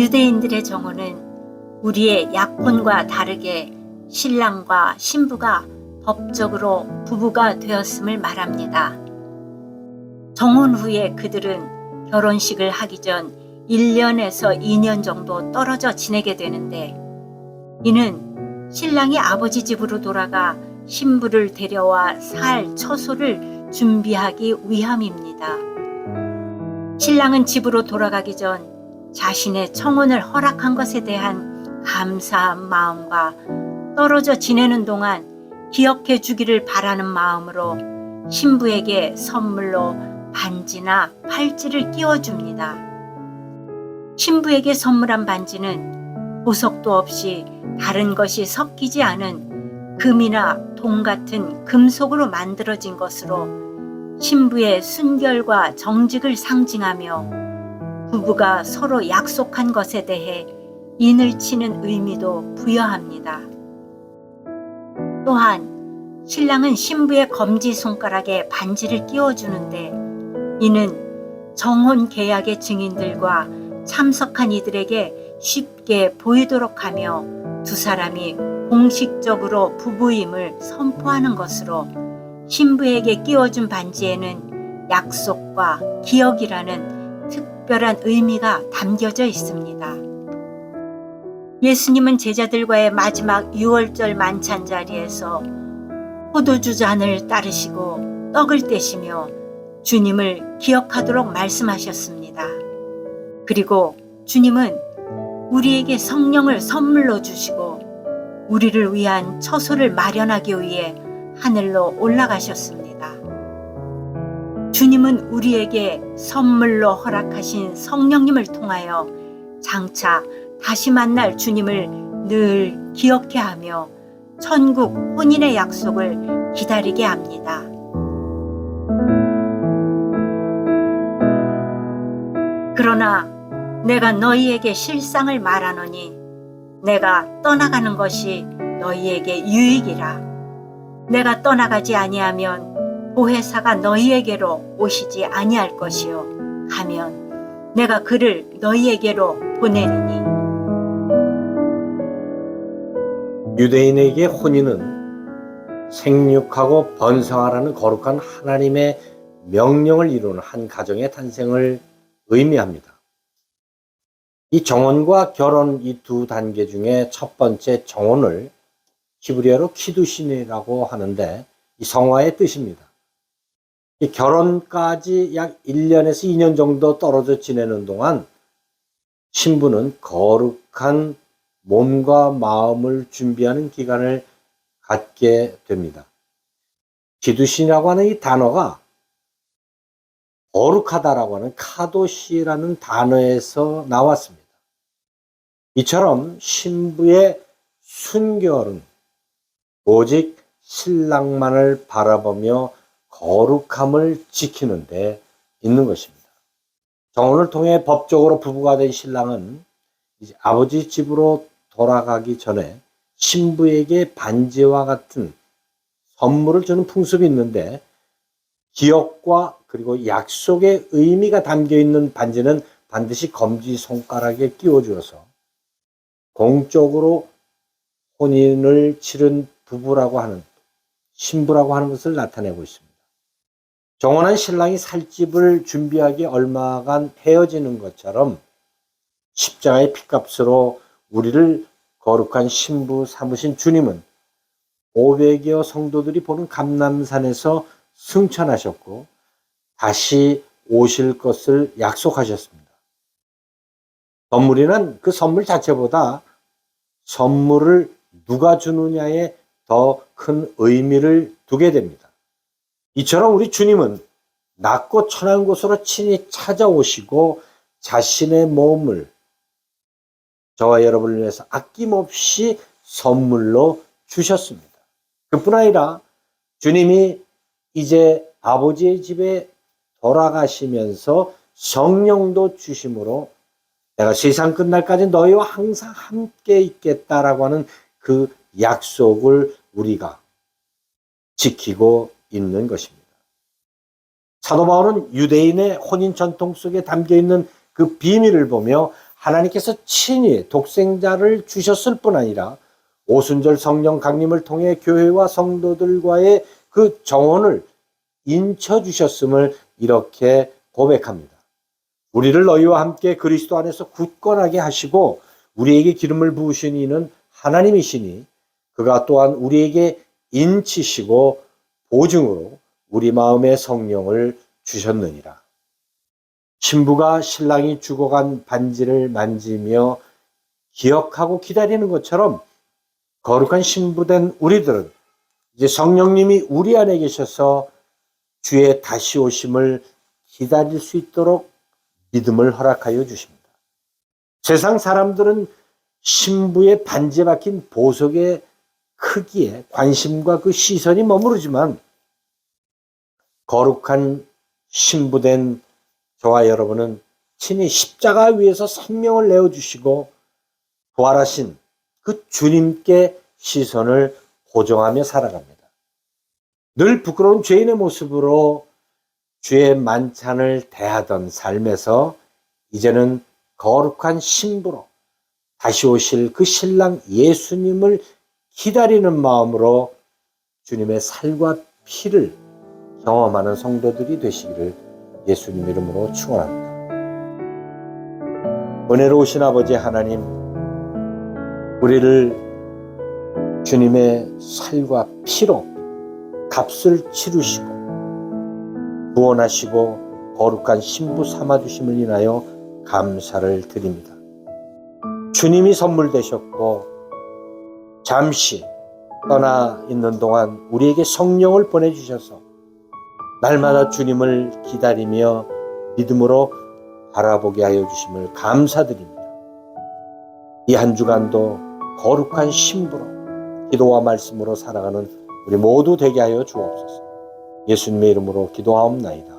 유대인들의 정혼은 우리의 약혼과 다르게 신랑과 신부가 법적으로 부부가 되었음을 말합니다. 정혼 후에 그들은 결혼식을 하기 전 1년에서 2년 정도 떨어져 지내게 되는데, 이는 신랑이 아버지 집으로 돌아가 신부를 데려와 살 처소를 준비하기 위함입니다. 신랑은 집으로 돌아가기 전 자신의 청혼을 허락한 것에 대한 감사한 마음과 떨어져 지내는 동안 기억해 주기를 바라는 마음으로 신부에게 선물로 반지나 팔찌를 끼워줍니다. 신부에게 선물한 반지는 보석도 없이 다른 것이 섞이지 않은 금이나 동 같은 금속으로 만들어진 것으로 신부의 순결과 정직을 상징하며 부부가 서로 약속한 것에 대해 인을 치는 의미도 부여합니다. 또한 신랑은 신부의 검지손가락에 반지를 끼워주는데, 이는 정혼 계약의 증인들과 참석한 이들에게 쉽게 보이도록 하며 두 사람이 공식적으로 부부임을 선포하는 것으로, 신부에게 끼워준 반지에는 약속과 기억이라는 특별한 의미가 담겨져 있습니다. 예수님은 제자들과의 마지막 유월절 만찬 자리에서 포도주 잔을 따르시고 떡을 떼시며 주님을 기억하도록 말씀하셨습니다. 그리고 주님은 우리에게 성령을 선물로 주시고 우리를 위한 처소를 마련하기 위해 하늘로 올라가셨습니다. 주님은 우리에게 선물로 허락하신 성령님을 통하여 장차 다시 만날 주님을 늘 기억해 하며 천국 혼인의 약속을 기다리게 합니다. 그러나 내가 너희에게 실상을 말하노니 내가 떠나가는 것이 너희에게 유익이라. 내가 떠나가지 아니하면 보혜사가 너희에게로 오시지 아니할 것이요, 가면 내가 그를 너희에게로 보내리니. 유대인에게 혼인은 생육하고 번성하라는 거룩한 하나님의 명령을 이루는 한 가정의 탄생을 의미합니다. 이 정혼과 결혼 이 두 단계 중에 첫 번째 정혼을 히브리어로 키두신이라고 하는데, 이 성화의 뜻입니다. 이 결혼까지 약 1년에서 2년 정도 떨어져 지내는 동안 신부는 거룩한 몸과 마음을 준비하는 기간을 갖게 됩니다. 기두신이라고 하는 이 단어가 거룩하다라고 하는 카도시라는 단어에서 나왔습니다. 이처럼 신부의 순결은 오직 신랑만을 바라보며 거룩함을 지키는 데 있는 것입니다. 정혼을 통해 법적으로 부부가 된 신랑은 이제 아버지 집으로 돌아가기 전에 신부에게 반지와 같은 선물을 주는 풍습이 있는데, 기억과 그리고 약속의 의미가 담겨 있는 반지는 반드시 검지 손가락에 끼워주어서 공적으로 혼인을 치른 부부라고 하는, 신부라고 하는 것을 나타내고 있습니다. 정혼한 신랑이 살 집을 준비하기 얼마간 헤어지는 것처럼 십자가의 피값으로 우리를 거룩한 신부 삼으신 주님은 500여 성도들이 보는 감람산에서 승천하셨고 다시 오실 것을 약속하셨습니다. 선물이란 그 선물 자체보다 선물을 누가 주느냐에 더 큰 의미를 두게 됩니다. 이처럼 우리 주님은 낮고 천한 곳으로 친히 찾아오시고 자신의 몸을 저와 여러분을 위해서 아낌없이 선물로 주셨습니다. 그뿐 아니라 주님이 이제 아버지의 집에 돌아가시면서 성령도 주심으로 내가 세상 끝날까지 너희와 항상 함께 있겠다라고 하는 그 약속을 우리가 지키고 있는 것입니다. 사도 바울은 유대인의 혼인 전통 속에 담겨 있는 그 비밀을 보며 하나님께서 친히 독생자를 주셨을 뿐 아니라 오순절 성령 강림을 통해 교회와 성도들과의 그 정원을 인쳐 주셨음을 이렇게 고백합니다. 우리를 너희와 함께 그리스도 안에서 굳건하게 하시고 우리에게 기름을 부으신 이는 하나님이시니 그가 또한 우리에게 인치시고 보증으로 우리 마음에 성령을 주셨느니라. 신부가 신랑이 죽어간 반지를 만지며 기억하고 기다리는 것처럼 거룩한 신부된 우리들은 이제 성령님이 우리 안에 계셔서 주의 다시 오심을 기다릴 수 있도록 믿음을 허락하여 주십니다. 세상 사람들은 신부의 반지에 박힌 보석의 크기에 관심과 그 시선이 머무르지만 거룩한 신부된 저와 여러분은 친히 십자가 위에서 생명을 내어주시고 부활하신 그 주님께 시선을 고정하며 살아갑니다. 늘 부끄러운 죄인의 모습으로 주의 만찬을 대하던 삶에서 이제는 거룩한 신부로 다시 오실 그 신랑 예수님을 기다리는 마음으로 주님의 살과 피를 경험하는 성도들이 되시기를 예수님 이름으로 축원합니다. 은혜로우신 아버지 하나님, 우리를 주님의 살과 피로 값을 치르시고 구원하시고 거룩한 신부 삼아주심을 인하여 감사를 드립니다. 주님이 선물 되셨고 잠시 떠나 있는 동안 우리에게 성령을 보내주셔서 날마다 주님을 기다리며 믿음으로 바라보게 하여 주심을 감사드립니다. 이 한 주간도 거룩한 신부로 기도와 말씀으로 살아가는 우리 모두 되게 하여 주옵소서. 예수님의 이름으로 기도하옵나이다.